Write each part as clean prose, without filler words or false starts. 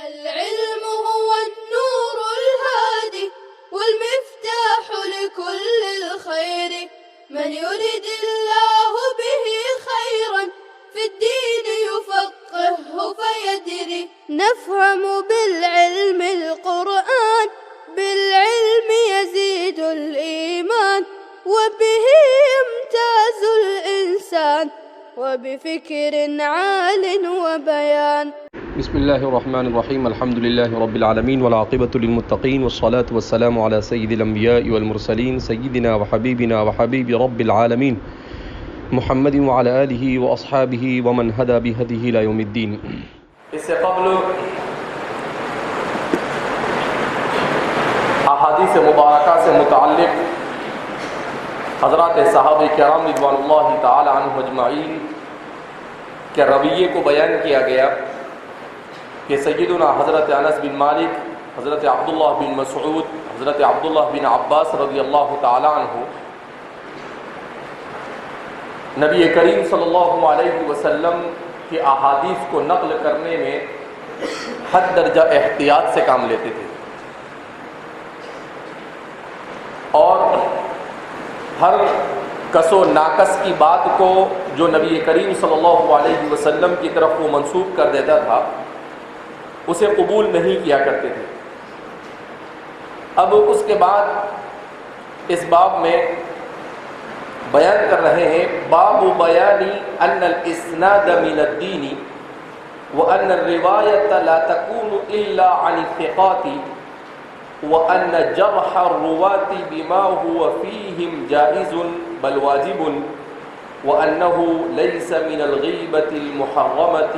العلم هو النور الهادي والمفتاح لكل الخير من يرد الله به خيرا في الدين يفقهه فيدري نفهم بالعلم القرآن بالعلم يزيد الإيمان وبه يمتاز الإنسان وبفكر عال وبيان. بسم الله الرحمن الرحيم. الحمد لله رب العالمين والعاقبة للمتقين والصلاة والسلام على سيد الأنبياء والمرسلين سيدنا وحبيبنا وحبيب رب العالمين محمد وعلى آله وأصحابه ومن هدى بهديه إلى يوم الدين. اس سے قبل احادیث مبارکہ سے متعلق حضرات صحابہ کرام رضوان اللہ تعالی عنہ اجمعین کے رویے کو بیان کیا گیا کہ سیدنا حضرت انس بن مالک، حضرت عبداللہ بن مسعود، حضرت عبداللہ بن عباس رضی اللہ تعالی عنہ نبی کریم صلی اللہ علیہ وسلم کی احادیث کو نقل کرنے میں حد درجہ احتیاط سے کام لیتے تھے، اور ہر کس و ناقص کی بات کو جو نبی کریم صلی اللہ علیہ وسلم کی طرف وہ منسوب کر دیتا تھا اسے قبول نہیں کیا کرتے تھے۔ اب اس کے بعد اس باب میں بیان کر رہے ہیں باب بیان ان الاسناد من الدین وان الروایت لا تكون الا عن الثقات وان جرح الرواة بما هو فيهم جائز بل واجب وانه ليس من الغیبة المحرمة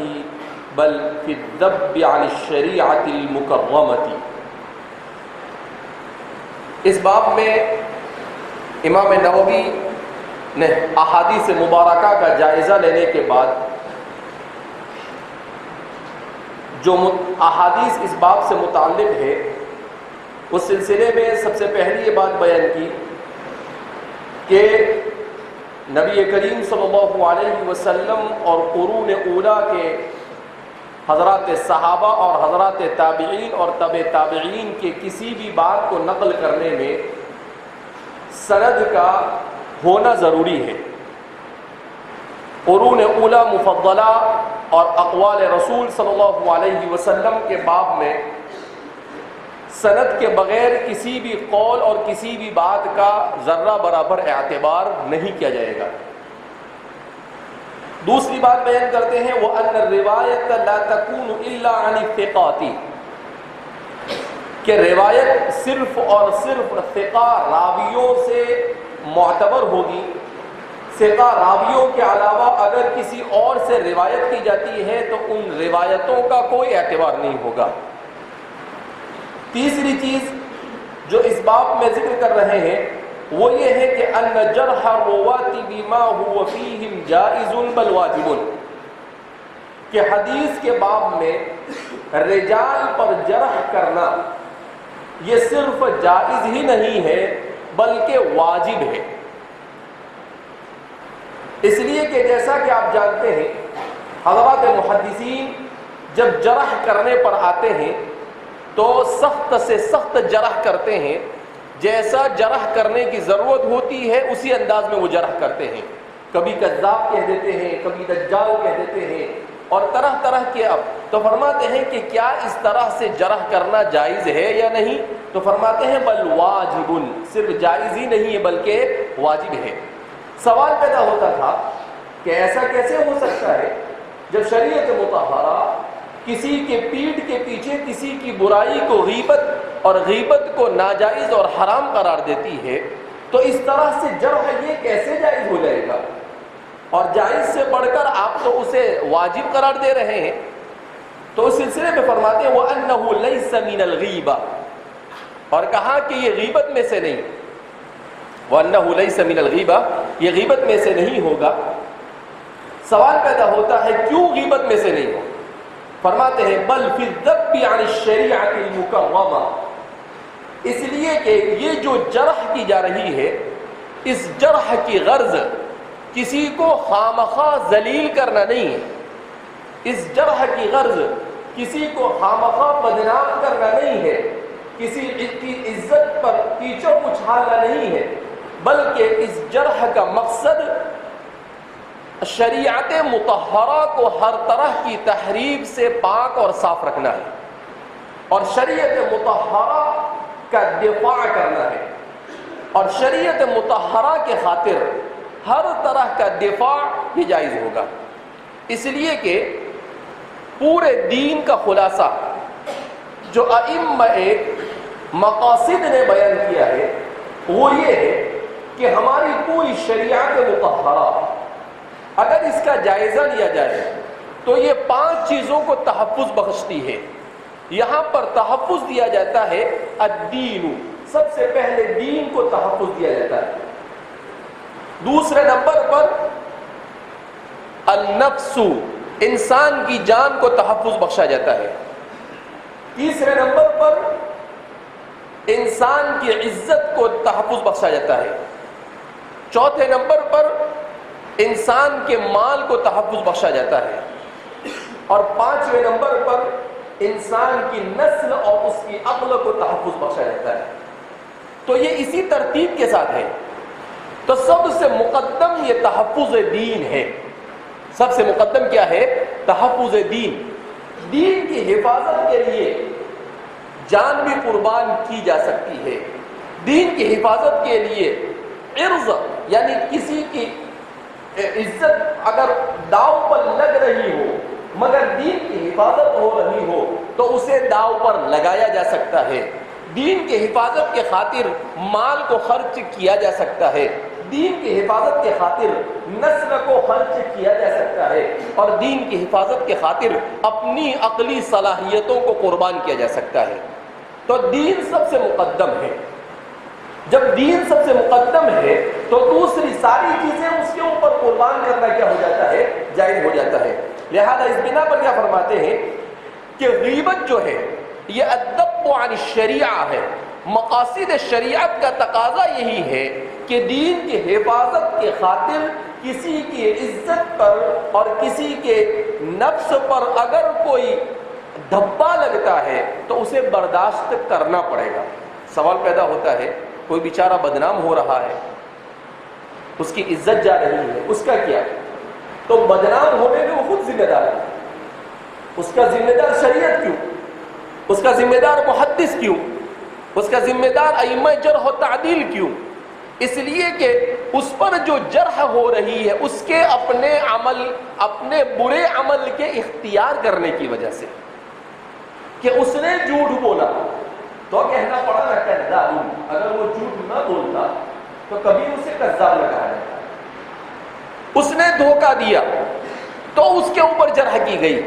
بل في الذب عن الشریعة المکرمة۔ اس باب میں امام نووی نے احادیث مبارکہ کا جائزہ لینے کے بعد جو احادیث اس باب سے متعلق ہے اس سلسلے میں سب سے پہلی یہ بات بیان کی کہ نبی کریم صلی اللہ علیہ وسلم اور قرون اولیٰ کے حضرات صحابہ اور حضرات تابعین اور تبع تابعین کے کسی بھی بات کو نقل کرنے میں سند کا ہونا ضروری ہے۔ قرون اولیٰ مفضلہ اور اقوال رسول صلی اللہ علیہ وسلم کے باب میں سند کے بغیر کسی بھی قول اور کسی بھی بات کا ذرہ برابر اعتبار نہیں کیا جائے گا۔ دوسری بات بیان کرتے ہیں وَأَنَّ الرِّوَایَةَ لَا تَكُونُ إِلَّا عَنِ الثِّقَاتِ، کہ روایت صرف اور صرف ثقہ راویوں سے معتبر ہوگی، ثقہ راویوں کے علاوہ اگر کسی اور سے روایت کی جاتی ہے تو ان روایتوں کا کوئی اعتبار نہیں ہوگا۔ تیسری چیز جو اس باب میں ذکر کر رہے ہیں وہ یہ ہے کہ ان جرح الرواة بما هو فيهم جائز بل واجب، کہ حدیث کے باب میں رجال پر جرح کرنا یہ صرف جائز ہی نہیں ہے بلکہ واجب ہے۔ اس لیے کہ جیسا کہ آپ جانتے ہیں حضرات محدثین جب جرح کرنے پر آتے ہیں تو سخت سے سخت جرح کرتے ہیں، جیسا جرح کرنے کی ضرورت ہوتی ہے اسی انداز میں وہ جرح کرتے ہیں۔ کبھی کذاب کہہ دیتے ہیں، کبھی دجال کہہ دیتے ہیں اور طرح طرح کے۔ اب تو فرماتے ہیں کہ کیا اس طرح سے جرح کرنا جائز ہے یا نہیں؟ تو فرماتے ہیں بل واجب، صرف جائز ہی نہیں ہے بلکہ واجب ہے۔ سوال پیدا ہوتا تھا کہ ایسا کیسے ہو سکتا ہے جب شریعت مطہرہ کسی کے پیٹھ کے پیچھے کسی کی برائی کو غیبت اور غیبت کو ناجائز اور حرام قرار دیتی ہے، تو اس طرح سے جرح یہ کیسے جائز ہو جائے گا؟ اور جائز سے بڑھ کر آپ تو اسے واجب قرار دے رہے ہیں۔ تو اس سلسلے میں فرماتے ہیں وَأَنَّهُ لَيْسَ مِنَ الْغِیبَةِ، اور کہا کہ یہ غیبت میں سے نہیں، وَأَنَّهُ لَيْسَ مِنَ الْغِیبَةِ، یہ غیبت میں سے نہیں ہوگا۔ سوال پیدا ہوتا ہے کیوں غیبت میں سے نہیں ہو؟ فرماتے ہیں بل فی الذب عن الشریعۃ المکرمہ، اس لیے کہ یہ جو جرح کی جا رہی ہے اس جرح کی غرض کسی کو خامخواہ ذلیل کرنا نہیں ہے، اس جرح کی غرض کسی کو خامخواہ بدنام کرنا نہیں ہے، کسی کی عزت پر کیچڑ اچھالنا نہیں ہے، بلکہ اس جرح کا مقصد شریعت مطہرہ کو ہر طرح کی تحریف سے پاک اور صاف رکھنا ہے، اور شریعت مطہرہ کا دفاع کرنا ہے، اور شریعت مطہرہ کے خاطر ہر طرح کا دفاع بھی جائز ہوگا۔ اس لیے کہ پورے دین کا خلاصہ جو ائمہ مقاصد نے بیان کیا ہے وہ یہ ہے کہ ہماری پوری شریعت مطہرہ اگر اس کا جائزہ لیا جائے تو یہ 5 چیزوں کو تحفظ بخشتی ہے۔ یہاں پر تحفظ دیا جاتا ہے الدین، سب سے پہلے دین کو تحفظ دیا جاتا ہے۔ دوسرے نمبر پر النفس، انسان کی جان کو تحفظ بخشا جاتا ہے۔ تیسرے نمبر پر انسان کی عزت کو تحفظ بخشا جاتا ہے۔ چوتھے نمبر پر انسان کے مال کو تحفظ بخشا جاتا ہے، اور 5ویں نمبر پر انسان کی نسل اور اس کی عقل کو تحفظ بخشا جاتا ہے۔ تو یہ اسی ترتیب کے ساتھ ہے۔ تو سب سے مقدم یہ تحفظ دین ہے۔ سب سے مقدم کیا ہے؟ تحفظ دین۔ دین کی حفاظت کے لیے جان بھی قربان کی جا سکتی ہے۔ دین کی حفاظت کے لیے عرض یعنی کسی کی عزت اگر داؤ پر لگ رہی ہو مگر دین کی حفاظت ہو رہی ہو تو اسے داؤ پر لگایا جا سکتا ہے۔ دین کی حفاظت کے خاطر مال کو خرچ کیا جا سکتا ہے، دین کی حفاظت کے خاطر نسل کو خرچ کیا جا سکتا ہے، اور دین کی حفاظت کے خاطر اپنی عقلی صلاحیتوں کو قربان کیا جا سکتا ہے۔ تو دین سب سے مقدم ہے۔ جب دین سب سے مقدم ہے تو دوسری ساری چیزیں اس کے اوپر قربان کرنا کیا ہو جاتا ہے؟ جائز ہو جاتا ہے۔ لہذا اس بنا پر کیا فرماتے ہیں کہ غیبت جو ہے یہ الذب عن الشریعہ ہے۔ مقاصد شریعت کا تقاضا یہی ہے کہ دین کی حفاظت کے خاطر کسی کی عزت پر اور کسی کے نفس پر اگر کوئی دھبا لگتا ہے تو اسے برداشت کرنا پڑے گا۔ سوال پیدا ہوتا ہے کوئی بیچارہ بدنام ہو رہا ہے، اس کی عزت جا رہی ہے، اس کا کیا؟ تو بدنام ہونے میں وہ خود ذمہ دار ہے۔ اس کا ذمہ دار شریعت کیوں؟ اس کا ذمہ دار محدث کیوں؟ اس کا ذمہ دار ائمہ جرح و تعدیل کیوں؟ اس لیے کہ اس پر جو جرح ہو رہی ہے اس کے اپنے عمل، اپنے برے عمل کے اختیار کرنے کی وجہ سے، کہ اس نے جھوٹ بولا تو کہنا پڑا نا کذاب۔ اگر وہ جھوٹ نہ بولتا تو کبھی اسے کذاب لگایا جاتا۔ اس نے دھوکہ دیا تو اس کے اوپر جرح کی گئی۔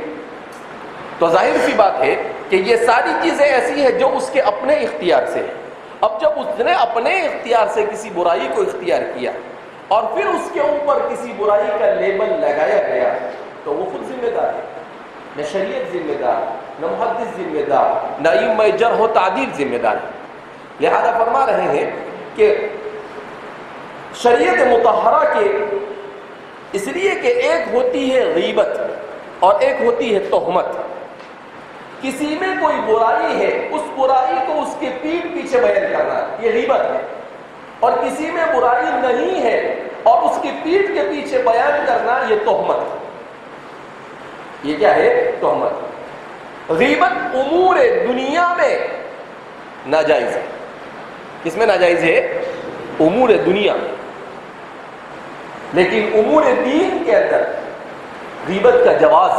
تو ظاہر سی بات ہے کہ یہ ساری چیزیں ایسی ہیں جو اس کے اپنے اختیار سے ہیں۔ اب جب اس نے اپنے اختیار سے کسی برائی کو اختیار کیا اور پھر اس کے اوپر کسی برائی کا لیبل لگایا گیا تو وہ خود ذمہ دار ہے۔ نہ شریعت ذمہ دار، نہ محدث ذمہ دار، نہ ائمہ جرح و تعدیل ذمہ دار ہے۔ لہذا فرما رہے ہیں کہ شریعت مطہرہ کے اس لیے کہ ایک ہوتی ہے غیبت اور ایک ہوتی ہے تہمت۔ کسی میں کوئی برائی ہے، اس برائی کو اس کے پیٹھ پیچھے بیان کرنا یہ غیبت ہے، اور کسی میں برائی نہیں ہے اور اس کی پیٹھ کے پیچھے بیان کرنا یہ تہمت ہے۔ یہ کیا ہے؟ تہمت۔ غیبت امور دنیا میں ناجائز ہے۔ کس میں ناجائز ہے؟ امور دنیا میں۔ لیکن امور دین کے اندر غیبت کا جواز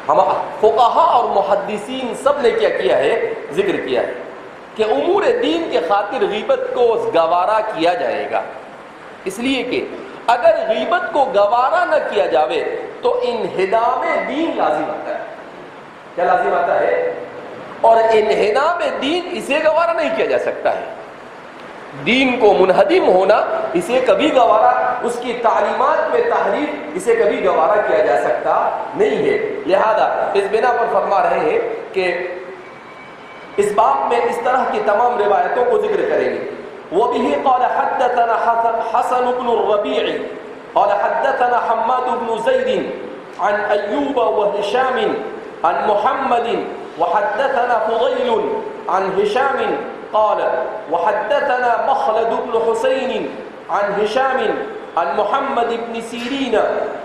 ہم فقہا اور محدثین سب نے کیا کیا ہے؟ ذکر کیا ہے کہ امور دین کے خاطر غیبت کو گوارا کیا جائے گا۔ اس لیے کہ اگر غیبت کو گوارا نہ کیا جاوے تو انہدام دین لازم آتا ہے۔ کیا لازم آتا ہے؟ اور انہدام دین اسے گوارا نہیں کیا جا سکتا ہے۔ دین کو منہدم ہونا اسے کبھی گوارا، اس کی تعلیمات میں تحریف اسے کبھی گوارا کیا جا سکتا نہیں ہے۔ لہذا اس بنا پر فرما رہے ہیں کہ اس باب میں اس طرح کی تمام روایتوں کو ذکر کریں گے۔ وَبِهِ قَالَ حَدَّثَنَا حَسَنُ بْنُ الرَّبِيعِ قَالَ حَدَّثَنَا حَمَّادُ بْنُ زَيْدٍ عَنْ أَيُّوبَ وَهِشَامٍ عن محمد وحدثنا فضيل عن هشام قال وحدثنا مخلد بن حسين عن هشام عن محمد بن سيرين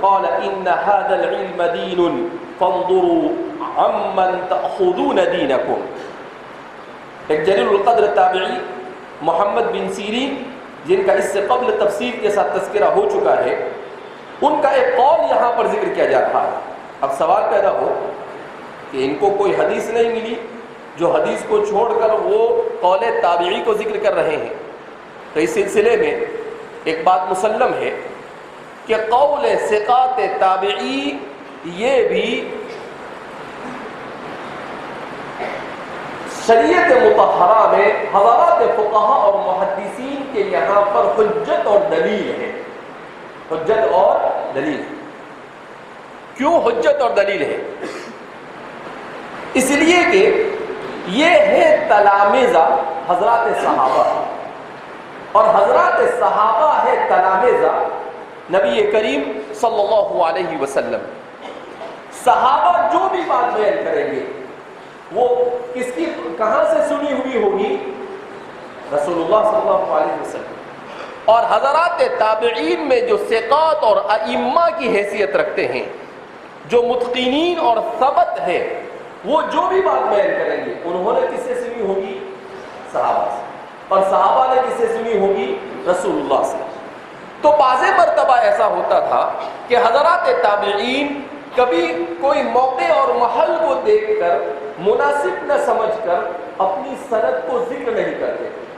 قال إن هذا العلم دين فانظروا عمن تأخذون دينكم. ایک جلیل القدر تابعی محمد بن سیرین جن کا اس سے قبل تفصیل کے ساتھ تذکرہ ہو چکا ہے، ان کا ایک قول یہاں پر ذکر کیا جا رہا ہے. اب سوال پیدا ہو کہ ان کو کوئی حدیث نہیں ملی جو حدیث کو چھوڑ کر وہ قول تابعی کو ذکر کر رہے ہیں. تو اس سلسلے میں ایک بات مسلم ہے کہ قول ثقات تابعی یہ بھی شریعت مطہرہ میں حضرات فقہا اور محدثین کے یہاں پر حجت اور دلیل ہے. حجت اور دلیل. کیوں حجت اور دلیل ہے؟ اس لیے کہ یہ ہے تلامذہ حضرات صحابہ، اور حضرات صحابہ ہے تلامذہ نبی کریم صلی اللہ علیہ وسلم. صحابہ جو بھی بات بیان کریں گے وہ کس کی کہاں سے سنی ہوئی ہوگی؟ رسول اللہ صلی اللہ علیہ وسلم. اور حضرات تابعین میں جو ثقات اور ائمہ کی حیثیت رکھتے ہیں، جو متقنین اور ثبت ہے، وہ جو بھی بات بیان کریں گے انہوں نے کس سے سنی ہوگی؟ صحابہ سے. اور صحابہ نے کس سے سنی ہوگی؟ رسول اللہ سے. تو بعض مرتبہ ایسا ہوتا تھا کہ حضرات تابعین کبھی کوئی موقع اور محل کو دیکھ کر مناسب نہ سمجھ کر اپنی سند کو ذکر نہیں کرتے تھے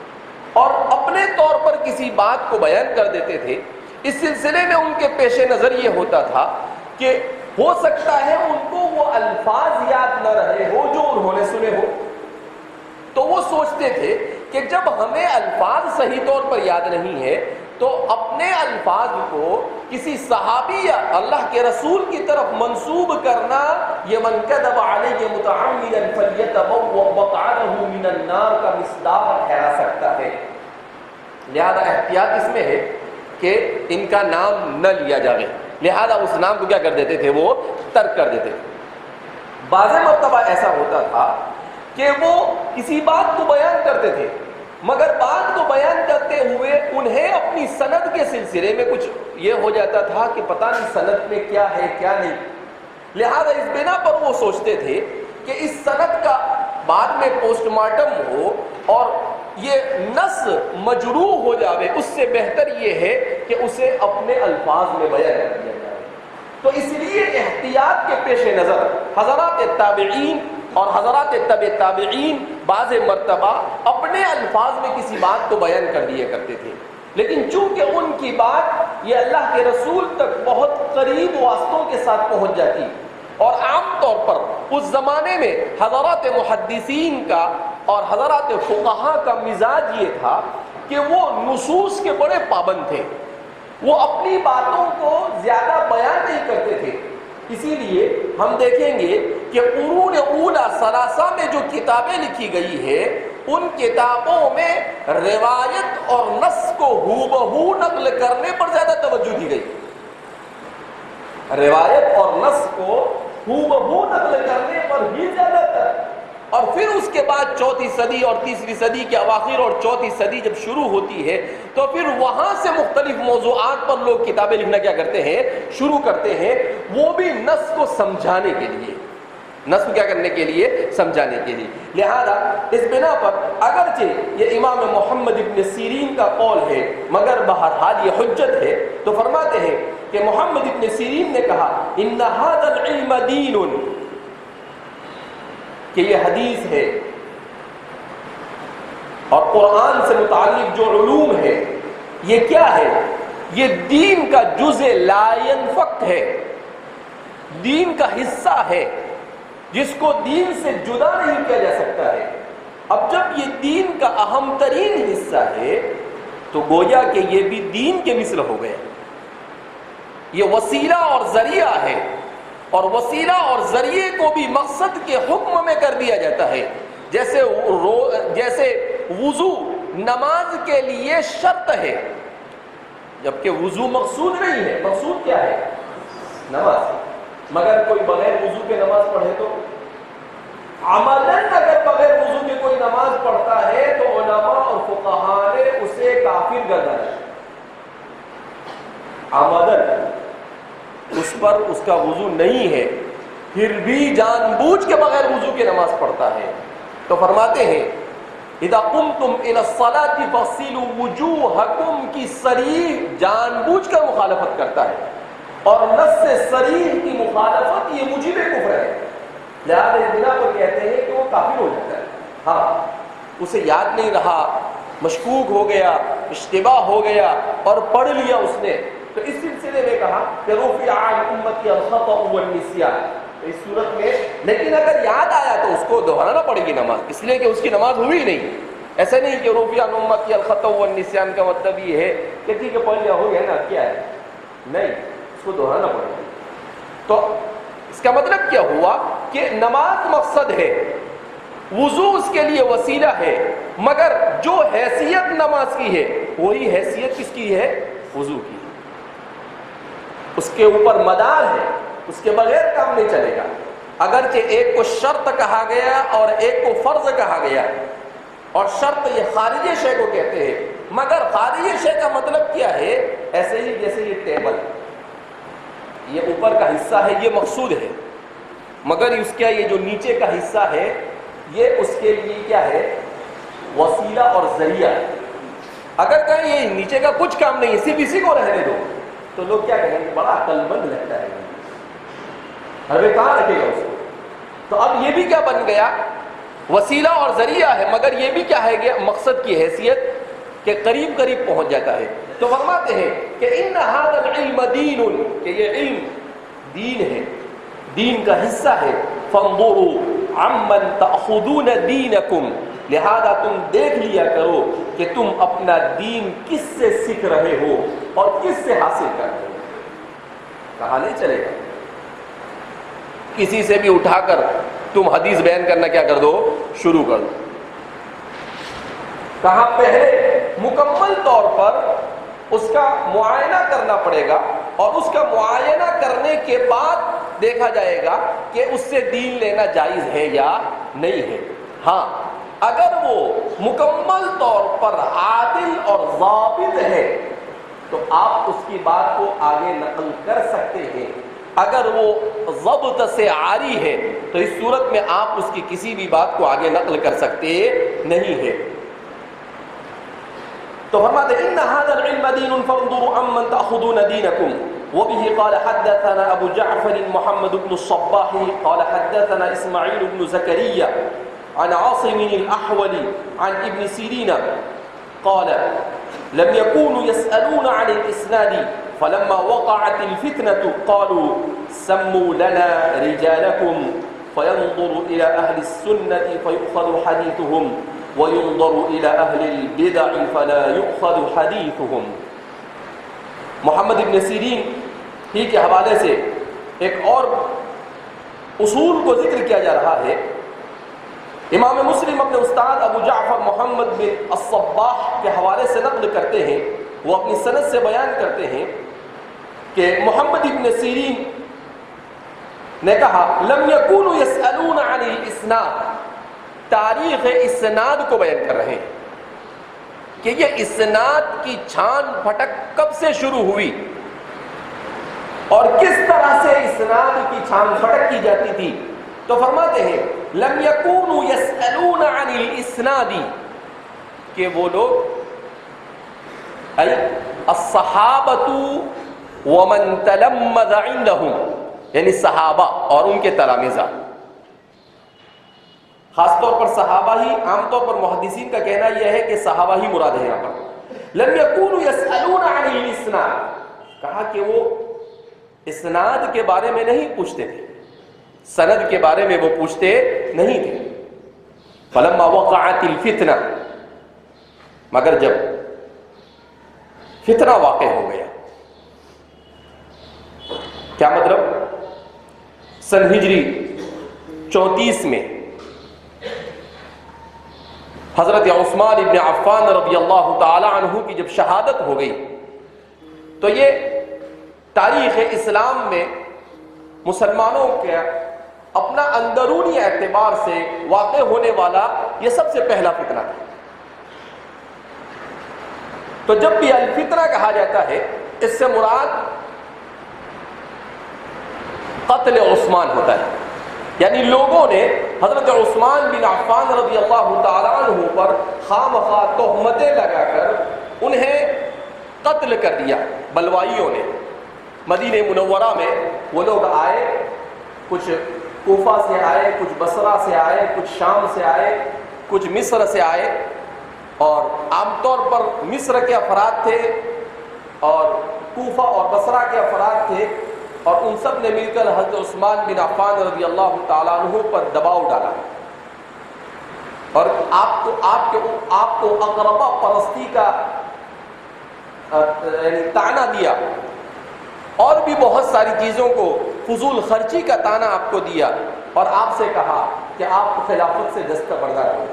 اور اپنے طور پر کسی بات کو بیان کر دیتے تھے. اس سلسلے میں ان کے پیش نظر یہ ہوتا تھا کہ ہو سکتا ہے ان کو وہ الفاظ یاد نہ رہے ہو جو انہوں نے سنے ہو، تو وہ سوچتے تھے کہ جب ہمیں الفاظ صحیح طور پر یاد نہیں ہے تو اپنے الفاظ کو کسی صحابی یا اللہ کے رسول کی طرف منسوب کرنا یہ من کذب علی متعمدا فلیتبوأ مقعدہ من النار کا مصداق ٹھہرا سکتا ہے. لہذا احتیاط اس میں ہے کہ ان کا نام نہ لیا جائے، لہذا اس نام کو کیا کر دیتے تھے؟ وہ ترک کر دیتے تھے. بعض مرتبہ ایسا ہوتا تھا کہ وہ کسی بات کو بیان کرتے تھے مگر بات کو بیان کرتے ہوئے انہیں اپنی سند کے سلسلے میں کچھ یہ ہو جاتا تھا کہ پتہ نہیں سند میں کیا ہے کیا نہیں. لہذا اس بنا پر وہ سوچتے تھے کہ اس سند کا بعد میں پوسٹ مارٹم ہو اور یہ نس مجروح ہو جاوے، اس سے بہتر یہ ہے کہ اسے اپنے الفاظ میں بیان کر دیا جائے. تو اس لیے احتیاط کے پیش نظر حضرات تابعین اور حضرات تبع تابعین بعض مرتبہ اپنے الفاظ میں کسی بات کو بیان کر دیا کرتے تھے، لیکن چونکہ ان کی بات یہ اللہ کے رسول تک بہت قریب واسطوں کے ساتھ پہنچ جاتی، اور عام طور پر اس زمانے میں حضرات محدثین کا اور حضرات فقہا کا مزاج یہ تھا کہ وہ نصوص کے بڑے پابند تھے، وہ اپنی باتوں کو زیادہ بیان نہیں کرتے تھے. اسی لیے ہم دیکھیں گے کہ قرون اولا ثلاثہ میں جو کتابیں لکھی گئی ہے ان کتابوں میں روایت اور نص کو ہو نقل کرنے پر زیادہ توجہ دی گئی. روایت اور نص کو ہو نقل کرنے پر ہی زیادہ تر. اور پھر اس کے بعد چوتھی صدی اور تیسری صدی کے اواخر اور چوتھی صدی جب شروع ہوتی ہے تو پھر وہاں سے مختلف موضوعات پر لوگ کتابیں لکھنا کیا کرتے ہیں؟ شروع کرتے ہیں، وہ بھی نص کو سمجھانے کے لیے، نص کیا کرنے کے لیے؟ سمجھانے کے لیے. لہذا اس بنا پر اگرچہ یہ امام محمد ابن سیرین کا قول ہے مگر بہرحال یہ حجت ہے. تو فرماتے ہیں کہ محمد ابن سیرین نے کہا ان ھذا العلم دین، کہ یہ حدیث ہے اور قرآن سے متعلق جو علوم ہے یہ کیا ہے؟ یہ دین کا جزء لا ينفك ہے، دین کا حصہ ہے جس کو دین سے جدا نہیں کیا جا سکتا ہے. اب جب یہ دین کا اہم ترین حصہ ہے تو گویا کہ یہ بھی دین کے مثل ہو گئے. یہ وسیلہ اور ذریعہ ہے، اور وسیلہ اور ذریعے کو بھی مقصد کے حکم میں کر دیا جاتا ہے. جیسے وضو نماز کے لیے شرط ہے جبکہ وضو مقصود نہیں ہے. مقصود کیا ہے؟ نماز. مگر کوئی بغیر وضو کے نماز پڑھے تو عملاً اگر بغیر وضو کے کوئی نماز پڑھتا ہے تو علماء اور فقہاء نے اسے کافر گردانا ہے. عملاً اس پر اس کا وضو نہیں ہے پھر بھی جان بوجھ کے بغیر وضو کے نماز پڑھتا ہے. تو فرماتے ہیں اذا قمتم الى الصلاة فاغسلوا وجوہکم کی صریح جان بوجھ کر مخالفت کرتا ہے اور نص صریح کی مخالفت یہ موجب کفر ہے. لہذا اس بنا پر کہتے ہیں کہ وہ کافر ہو جاتا ہے. ہاں اسے یاد نہیں رہا، مشکوک ہو گیا، اشتباہ ہو گیا اور پڑھ لیا اس نے، تو اس سلسلے میں کہا کہ رفع عن امتی الخطأ والنسیان اس صورت میں. لیکن اگر یاد آیا تو اس کو دہرانا پڑے گی نماز، اس لیے کہ اس کی نماز ہوئی نہیں. ایسا نہیں کہ رفع عن امتی الخطأ والنسیان کا مطلب یہ ہے کہ ٹھیک ہے پڑھ لیا ہو گیا نا کیا ہے، نہیں، اس کو دہرانا پڑے گا. تو اس کا مطلب کیا ہوا کہ نماز مقصد ہے، وضو اس کے لیے وسیلہ ہے، مگر جو حیثیت نماز کی ہے وہی حیثیت کس کی ہے؟ وضو کی. اس کے اوپر مدار ہے، اس کے بغیر کام نہیں چلے گا. اگرچہ ایک کو شرط کہا گیا اور ایک کو فرض کہا گیا، اور شرط یہ خارجی شے کو کہتے ہیں، مگر خارجی شے کا مطلب کیا ہے؟ ایسے ہی جیسے یہ ٹیبل، یہ اوپر کا حصہ ہے، یہ مقصود ہے، مگر اس کا یہ جو نیچے کا حصہ ہے یہ اس کے لیے کیا ہے؟ وسیلہ اور ذریعہ. اگر کہیں یہ نیچے کا کچھ کام نہیں ہے صرف اسی کو رہنے دو تو لوگ کیا کہیں گے؟ بڑا عقل مند لگتا ہے، ارے کہاں رکھے گا اس کو؟ تو اب یہ بھی کیا بن گیا؟ وسیلہ اور ذریعہ ہے، مگر یہ بھی کیا ہے گیا؟ مقصد کی حیثیت کے قریب قریب پہنچ جاتا ہے. تو فرماتے ہیں کہ ان ھذا العلم دین، کہ یہ علم دین ہے، دین کا حصہ ہے. فانظروا عمن تأخذون دینکم، لہذا تم دیکھ لیا کرو کہ تم اپنا دین کس سے سیکھ رہے ہو اور کس سے حاصل کر رہے ہو. کہا نہیں چلے گا کسی سے بھی اٹھا کر تم حدیث بیان کرنا کیا کر دو؟ شروع کر دو. کہا پہلے مکمل طور پر اس کا معائنہ کرنا پڑے گا، اور اس کا معائنہ کرنے کے بعد دیکھا جائے گا کہ اس سے دین لینا جائز ہے یا نہیں ہے. ہاں اگر وہ مکمل طور پر عادل اور ضابط ہے تو آپ اس کی بات کو آگے نقل کر سکتے ہیں. اگر وہ ضبط سے عاری ہے تو اس صورت میں آپ اس کی کسی بھی بات کو آگے نقل کر سکتے نہیں ہے. تو فرماتے ان هذا العلم دين فانظروا عمن تأخذون دينكم. وبه قال حدثنا ابو جعفر محمد بن الصباح قال حدثنا اسماعيل بن زكريا عن عاصم الأحول عن ابن سيرين قال لم يكونوا يسألون عن الإسناد فلما وقعت الفتنة قالوا سموا لنا رجالكم فينظر إلى أهل السنة فيؤخذ حديثهم وينظر إلى أهل البدع فلا يؤخذ حديثهم. محمد ابن سیرین ہی کے حوالے سے ایک اور اصول کو ذکر کیا جا رہا ہے. امام مسلم اپنے استاد ابو جعفر محمد بن الصباح کے حوالے سے نقل کرتے ہیں، وہ اپنی سند سے بیان کرتے ہیں کہ محمد ابن سیرین نے کہا لم یکونوا یسألون عن الاسناد، تاریخ اسناد کو بیان کر رہے ہیں کہ یہ اسناد کی چھان پھٹک کب سے شروع ہوئی اور کس طرح سے اسناد کی چھان پھٹک کی جاتی تھی. تو فرماتے ہیں لم یکونوا یسألون عن الاسناد، کہ وہ لوگ ای الصحابۃ ومن تلمذ عندهم، یعنی صحابہ اور ان کے تلامذہ، خاص طور پر صحابہ ہی، عام طور پر محدثین کا کہنا یہ ہے کہ صحابہ ہی مراد ہے یہاں پر. لم یکونوا یسألون عن الاسناد، کہا کہ وہ اسناد کے بارے میں نہیں پوچھتے تھے، سند کے بارے میں وہ پوچھتے نہیں تھے. فلما وقعت الفتنہ، مگر جب فتنہ واقع ہو گیا، کیا مطلب؟ سن ہجری 34 میں حضرت عثمان ابن عفان رضی اللہ تعالی عنہ کی جب شہادت ہو گئی تو یہ تاریخ اسلام میں مسلمانوں کے اپنا اندرونی اعتبار سے واقع ہونے والا یہ سب سے پہلا فتنہ تھا. تو جب بھی الفتنہ کہا جاتا ہے اس سے مراد قتل عثمان ہوتا ہے. یعنی لوگوں نے حضرت عثمان بن عفان رضی اللہ تعالیٰ عنہ پر خواہ تہمتیں لگا کر انہیں قتل کر دیا. بلوائیوں نے مدینہ منورہ میں وہ لوگ آئے، کچھ کوفہ سے آئے، کچھ بصرہ سے آئے، کچھ شام سے آئے، کچھ مصر سے آئے، اور عام طور پر مصر کے افراد تھے اور کوفہ اور بصرہ کے افراد تھے، اور ان سب نے مل کر حضرت عثمان بن عفان رضی اللہ تعالیٰ عنہ پر دباؤ ڈالا اور آپ کو اقربا پرستی کا یعنی طعنہ دیا، اور بھی بہت ساری چیزوں کو، فضول خرچی کا طعنہ آپ کو دیا، اور آپ سے کہا کہ آپ خلافت سے دستبردار ہو.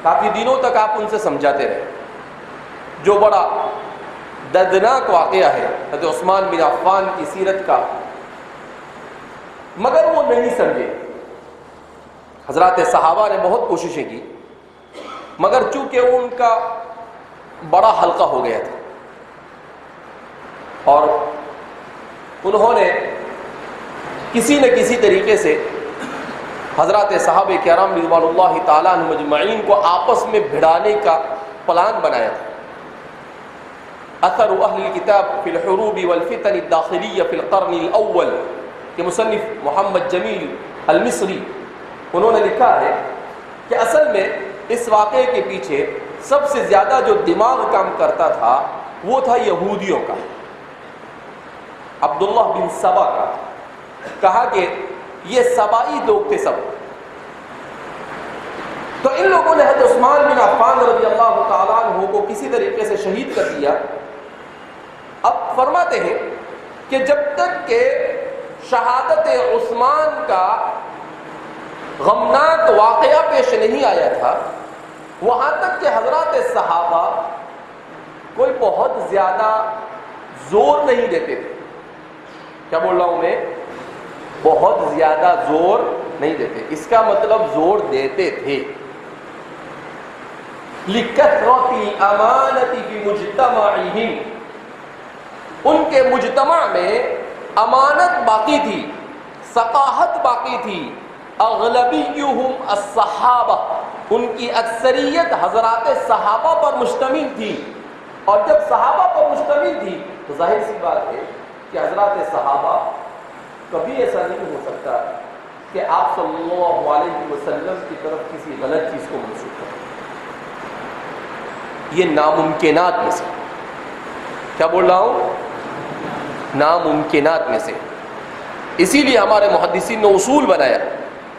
کافی دنوں تک آپ ان سے سمجھاتے رہے. جو بڑا دردناک واقعہ ہے حضرت عثمان بن عفان کی سیرت کا، مگر وہ نہیں سمجھے. حضرات صحابہ نے بہت کوششیں کی، مگر چونکہ ان کا بڑا حلقہ ہو گیا تھا اور انہوں نے کسی نہ کسی طریقے سے حضرات صحابہ کرام رضوان اللہ تعالیٰ عنہم اجمعین کو آپس میں بھڑانے کا پلان بنایا تھا. اثر اہل الکتاب فی الحروب والفتن الداخلیہ فی القرن الاول کے مصنف محمد جمیل المصری، انہوں نے لکھا ہے کہ اصل میں اس واقعے کے پیچھے سب سے زیادہ جو دماغ کام کرتا تھا وہ تھا یہودیوں کا، عبداللہ بن سبا کا. کہا کہ یہ سبائی لوگ تھے سب. تو ان لوگوں نے حضرت عثمان بن عفان رضی اللہ تعالیٰ عنہ کو کسی طریقے سے شہید کر دیا. اب فرماتے ہیں کہ جب تک کہ شہادت عثمان کا غمناک واقعہ پیش نہیں آیا تھا، وہاں تک کہ حضرات صحابہ کوئی بہت زیادہ زور نہیں دیتے تھے. کیا بول رہا ہوں میں؟ بہت زیادہ زور نہیں دیتے. اس کا مطلب زور دیتے تھے. لِكَثْرَةِ الْأَمَانَةِ فِي مُجْتَمَعِهِمْ، ان کے مجتمع میں امانت باقی تھی، ثقافت باقی تھی. اغلبیہم الصحابہ، ان کی اکثریت حضرات صحابہ پر مشتمل تھی. اور جب صحابہ پر مشتمل تھی تو ظاہر سی بات ہے کہ حضرات صحابہ کبھی ایسا نہیں ہو سکتا کہ آپ صلی اللہ علیہ وسلم کی طرف کسی غلط چیز کو منسوخ کریں. یہ ناممکنات میں سے، کیا بول رہا ہوں؟ ناممکنات میں سے. اسی لیے ہمارے محدثین نے اصول بنایا،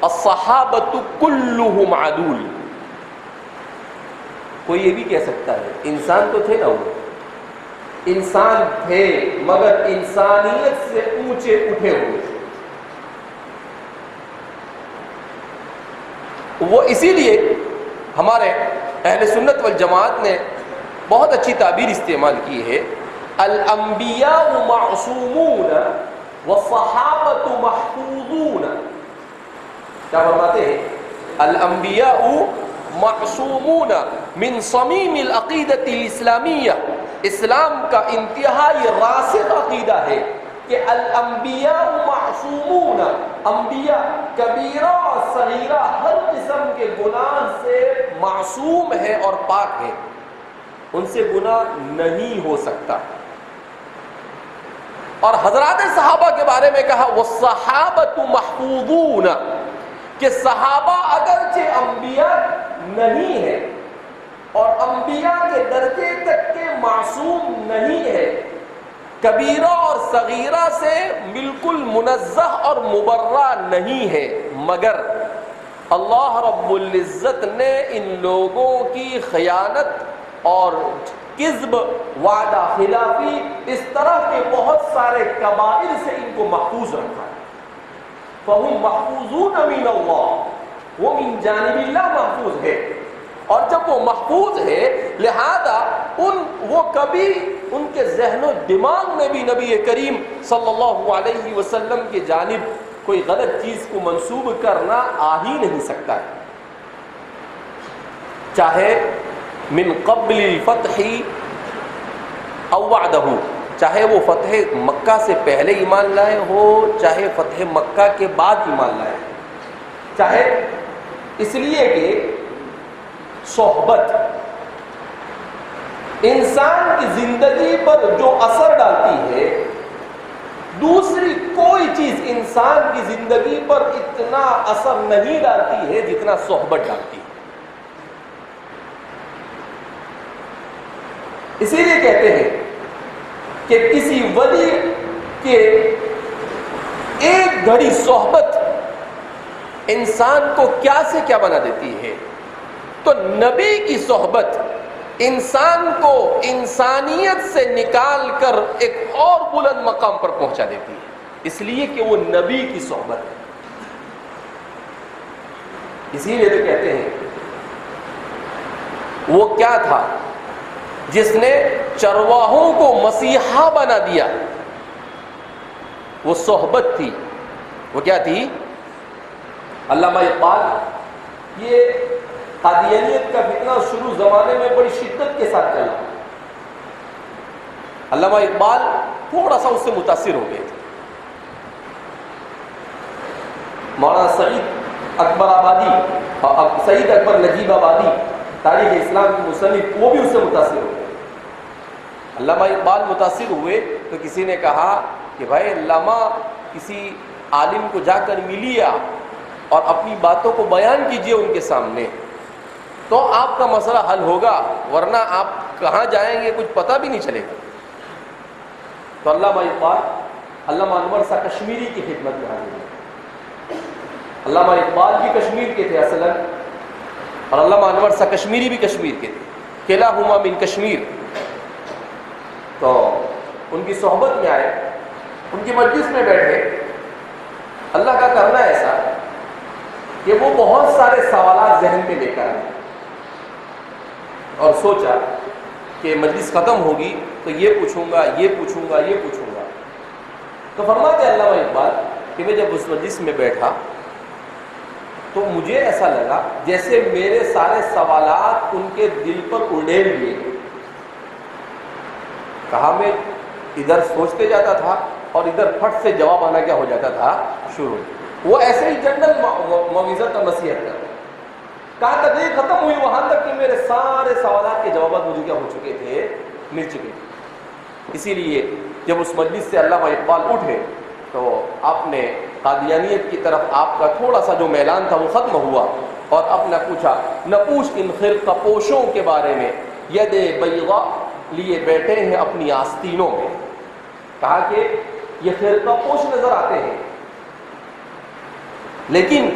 الصحابۃ کلہم عدول. کوئی یہ بھی کہہ سکتا ہے انسان تو تھے نا، وہ انسان تھے مگر انسانیت سے اونچے اٹھے ہوئے. وہ اسی لیے ہمارے اہل سنت والجماعت نے بہت اچھی تعبیر استعمال کی ہے، الانبیاء معصومون والصحابۃ محفوظون. کیا فرماتے ہیں؟ الانبیاء معصومون من صمیم العقیدۃ الاسلامیہ. اسلام کا انتہائی راسخ عقیدہ ہے کہ الانبیاء معصومون، انبیاء کبیرہ اور صغیرہ ہر قسم کے گناہ سے معصوم ہے اور پاک ہے، ان سے گناہ نہیں ہو سکتا. اور حضرات صحابہ کے بارے میں کہا والصحابۃ محفوظون، کہ صحابہ اگرچہ انبیاء نہیں ہے اور انبیاء کے درجے تک کے معصوم نہیں ہے، کبیرہ اور صغیرہ سے بالکل منزہ اور مبرہ نہیں ہے، مگر اللہ رب العزت نے ان لوگوں کی خیانت اور کذب، وعدہ خلافی، اس طرح کے بہت سارے کبائر سے ان کو محفوظ رکھا ہے. فَهُمْ مَحْفُوظُونَ مِنَ اللَّهِ، وہ من جانب اللہ محفوظ ہے. اور جب وہ محفوظ ہے لہذا وہ کبھی ان کے ذہن و دماغ میں بھی نبی کریم صلی اللہ علیہ وسلم کی جانب کوئی غلط چیز کو منسوب کرنا آ ہی نہیں سکتا ہے، چاہے من قبل الفتح او بعدہ، چاہے وہ فتح مکہ سے پہلے ایمان لائے ہو، چاہے فتح مکہ کے بعد ایمان لائے، چاہے اس لیے کہ صحبت انسان کی زندگی پر جو اثر ڈالتی ہے دوسری کوئی چیز انسان کی زندگی پر اتنا اثر نہیں ڈالتی ہے جتنا صحبت ڈالتی ہے۔ اسی لیے کہتے ہیں کہ کسی ولی کے ایک گھڑی صحبت انسان کو کیا سے کیا بنا دیتی ہے، تو نبی کی صحبت انسان کو انسانیت سے نکال کر ایک اور بلند مقام پر پہنچا دیتی ہے، اس لیے کہ وہ نبی کی صحبت ہے۔ اسی لیے تو کہتے ہیں وہ کیا تھا جس نے چرواہوں کو مسیحا بنا دیا، وہ صحبت تھی۔ وہ کیا تھی؟ علامہ اقبال، یہ قادیانیت کا فتنہ شروع زمانے میں بڑی شدت کے ساتھ چلا، علامہ اقبال تھوڑا سا اس سے متاثر ہو گئے تھے۔ مولانا سعید اکبر آبادی، سعید اکبر نجیب آبادی تاریخ اسلام کے مصنف، وہ بھی اس سے متاثر ہو گئے۔ علامہ اقبال متاثر ہوئے تو کسی نے کہا کہ بھائی علامہ کسی عالم کو جا کر ملیے اور اپنی باتوں کو بیان کیجئے ان کے سامنے، تو آپ کا مسئلہ حل ہوگا، ورنہ آپ کہاں جائیں گے کچھ پتہ بھی نہیں چلے گا۔ تو علامہ اقبال علامہ انور شاہ کشمیری کی خدمت میں حاضر ہوئے۔ علامہ اقبال بھی کشمیر کے تھے اصلاً، اور علامہ انور شاہ کشمیری بھی کشمیر کے تھے، کلاہما من کشمیر۔ تو ان کی صحبت میں آئے، ان کی مجلس میں بیٹھے۔ اللہ کا کرنا ایسا کہ وہ بہت سارے سوالات ذہن میں لے کر آئے اور سوچا کہ مجلس ختم ہوگی تو یہ پوچھوں گا، یہ پوچھوں گا، یہ پوچھوں گا۔ تو فرماتے علامہ اقبال کہ میں جب اس مجلس میں بیٹھا تو مجھے ایسا لگا جیسے میرے سارے سوالات ان کے دل پر اڑیل لیے۔ کہا میں ادھر سوچتے جاتا تھا اور ادھر پھٹ سے جواب آنا کیا ہو جاتا تھا شروع۔ وہ ایسے ہی جنرل موعظت اور نصیحت کر رہے، کہاں تک یہ ختم ہوئی وہاں تک کہ میرے سارے سوالات کے جوابات مجھے کیا ہو چکے تھے، مل چکے تھے۔ اسی لیے جب اس مجلس سے علامہ اقبال اٹھے تو آپ نے قادیانیت کی طرف آپ کا تھوڑا سا جو میلان تھا وہ ختم ہوا، اور آپ نے پوچھا نہ پوچھ ان خرقہ پوشوں کے بارے میں، ید بیضا لیے بیٹھے ہیں اپنی آستینوں میں۔ کہا کہ یہ خرقہ پوش نظر آتے ہیں لیکن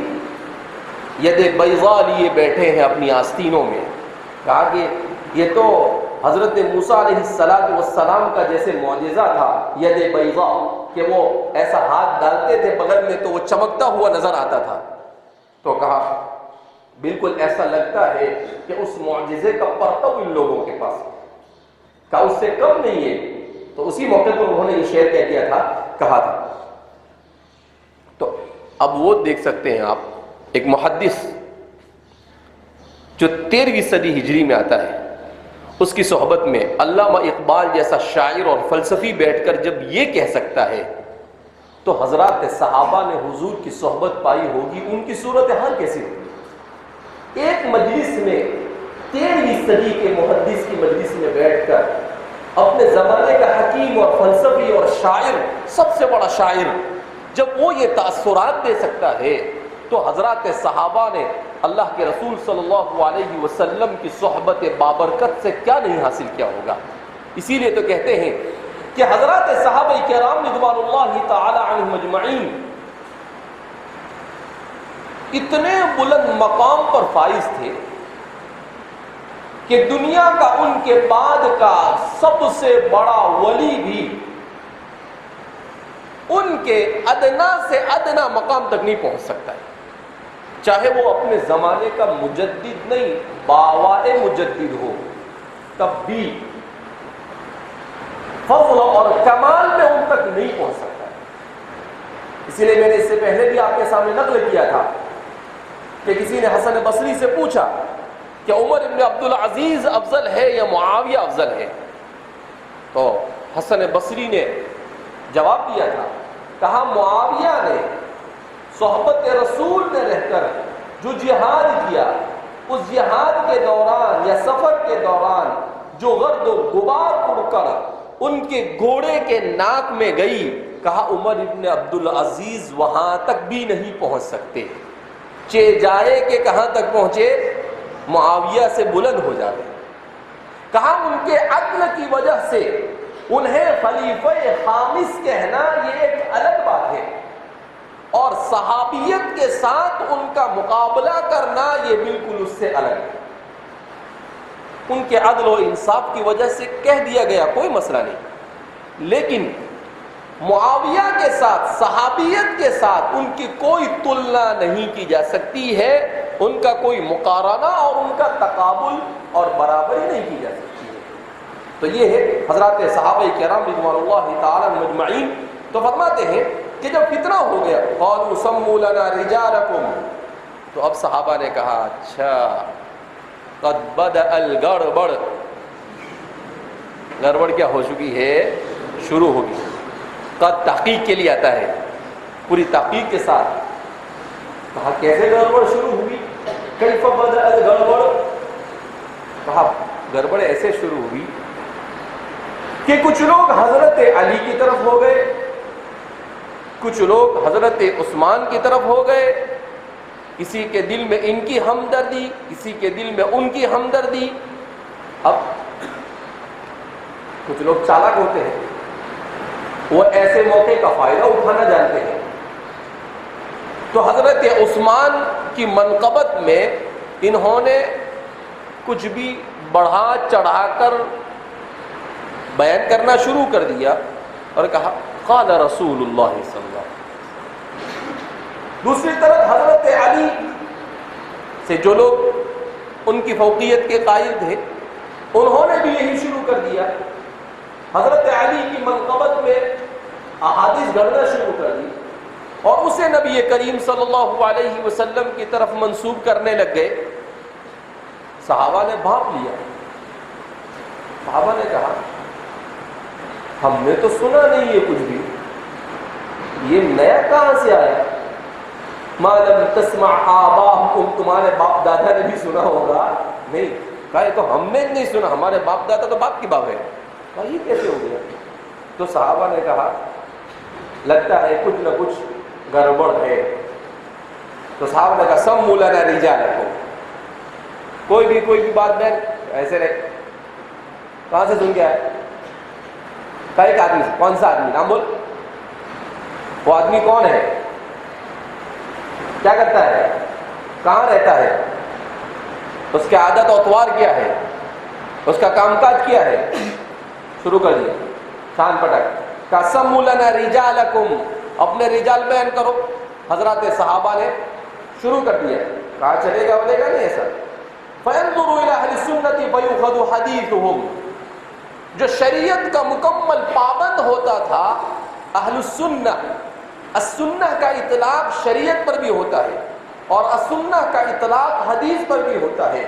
ید بیضا لیے بیٹھے ہیں اپنی آستینوں میں۔ کہا کہ یہ تو حضرت موسیٰ علیہ السلام کا جیسے معجزہ تھا ید بیضا، کہ وہ ایسا ہاتھ ڈالتے تھے بغل میں تو وہ چمکتا ہوا نظر آتا تھا۔ تو کہا بالکل ایسا لگتا ہے کہ اس معجزے کا پرتو ان لوگوں کے پاس، کہا اس سے کم نہیں ہے۔ تو اسی موقع پر انہوں نے یہ شعر کہہ دیا تھا، کہا تھا۔ تو اب وہ دیکھ سکتے ہیں آپ، ایک محدث جو 13ویں صدی ہجری میں آتا ہے، اس کی صحبت میں علامہ اقبال جیسا شاعر اور فلسفی بیٹھ کر جب یہ کہہ سکتا ہے تو حضرات صحابہ نے حضور کی صحبت پائی ہوگی، ان کی صورتحال کیسی ہوگی؟ ایک مجلس میں 13ویں صدی کے محدث کی مجلس میں بیٹھ کر اپنے زمانے کا حکیم اور فلسفی اور شاعر، سب سے بڑا شاعر، جب وہ یہ تاثرات دے سکتا ہے تو حضرات صحابہ نے اللہ کے رسول صلی اللہ علیہ وسلم کی صحبت بابرکت سے کیا نہیں حاصل کیا ہوگا۔ اسی لیے تو کہتے ہیں کہ حضرات صحابہ کرام رضوان اللہ تعالی عنہم اجمعین اتنے بلند مقام پر فائز تھے کہ دنیا کا ان کے بعد کا سب سے بڑا ولی بھی ان کے ادنا سے ادنا مقام تک نہیں پہنچ سکتا ہے، چاہے وہ اپنے زمانے کا مجدد نہیں باوائے مجدد ہو، تب بھی فضل اور کمال میں ان تک نہیں پہنچ سکتا. اسی لیے میں نے اس سے پہلے بھی آپ کے سامنے نقل کیا تھا کہ کسی نے حسن بصری سے پوچھا کہ عمر ابن عبدالعزیز افضل ہے یا معاویہ افضل ہے؟ تو حسن بصری نے جواب دیا تھا، کہا معاویہ نے صحبت رسول میں رہ کر جو جہاد کیا، اس جہاد کے دوران یا سفر کے دوران جو گرد و غبار اڑ کر ان کے گھوڑے کے ناک میں گئی، کہا عمر ابن عبدالعزیز وہاں تک بھی نہیں پہنچ سکتے، چے جائے کہ کہاں تک پہنچے، معاویہ سے بلند ہو جاتے. کہا ان کے عدل کی وجہ سے انہیں خلیفہ خامس کہنا یہ ایک الگ بات ہے، اور صحابیت کے ساتھ ان کا مقابلہ کرنا یہ بالکل اس سے الگ ہے. ان کے عدل و انصاف کی وجہ سے کہہ دیا گیا، کوئی مسئلہ نہیں، لیکن معاویہ کے ساتھ، صحابیت کے ساتھ ان کی کوئی تلنا نہیں کی جا سکتی ہے، ان کا کوئی مقارنہ اور ان کا تقابل اور برابری نہیں کی جا سکتی ہے. تو یہ ہے حضرات صحابہ کرام رضوان اللہ تعالی مجمعین. تو فرماتے ہیں کہ جب فتنہ ہو گیا، قالوا سموا لنا رجالکم، تو اب صحابہ نے کہا اچھا قد بدأ الگڑبڑ، گڑبڑ کیا ہو چکی ہے، شروع ہوگی. قد تحقیق کے لیے آتا ہے، پوری تحقیق کے ساتھ. کہا کیسے گڑبڑ شروع ہوئی، کیف بدأ الگڑبڑ؟ کہا گڑبڑ ایسے شروع ہوئی کہ کچھ لوگ حضرت علی کی طرف ہو گئے، کچھ لوگ حضرت عثمان کی طرف ہو گئے، کسی کے دل میں ان کی ہمدردی، کسی کے دل میں ان کی ہمدردی. اب کچھ لوگ چالاک ہوتے ہیں، وہ ایسے موقع کا فائدہ اٹھانا جانتے ہیں. تو حضرت عثمان کی منقبت میں انہوں نے کچھ بھی بڑھا چڑھا کر بیان کرنا شروع کر دیا اور کہا قال رسول اللہ صلی اللہ علیہ وسلم. دوسری طرف حضرت علی سے جو لوگ ان کی فوقیت کے قائل تھے، انہوں نے بھی یہی شروع کر دیا، حضرت علی کی منقبت میں احادیث گھڑنا شروع کر دی اور اسے نبی کریم صلی اللہ علیہ وسلم کی طرف منسوب کرنے لگ گئے. صحابہ نے بھاپ لیا، صحابہ نے کہا ہم نے تو سنا نہیں ہے کچھ بھی، یہ نیا کہاں سے آیا؟ ما لم تسمع آباؤکم، تمہارے باپ دادا نے بھی سنا ہوگا نہیں. کہا تو ہم نے نہیں سنا، ہمارے باپ دادا تو باپ کی باپ ہے. کہا یہ کیسے ہو گیا؟ تو صحابہ نے کہا لگتا ہے کچھ نہ کچھ گڑبڑ ہے. تو صحابہ نے کہا سموا لنا رجالکم، کوئی بھی بات میں ایسے رہے. کہاں سے سن کے آئے؟ کہا ایک آدمی سے. کون سا آدمی؟ نام بول. وہ آدمی کون ہے؟ کیا کرتا ہے؟ کہاں رہتا ہے؟ اس کی عادت و اطوار کیا ہے؟ اس کا کام کاج کیا ہے؟ شروع کر دیا شان پٹک. کہا سموا لنا رجالکم، اپنے رجال بیان کرو. حضرات صحابہ نے شروع کر دیا. کہا چلے گا بولے گا نہیں ایسا. فَيَنْظُرُوا إِلَىٰ أَهْلِ السُّنَّةِ فَيُؤْخَذُ حَدِيثُهُمْ، جو شریعت کا مکمل پابند ہوتا تھا، اہل السنہ، السنہ کا اطلاق شریعت پر بھی ہوتا ہے اور السنہ کا اطلاق حدیث پر بھی ہوتا ہے.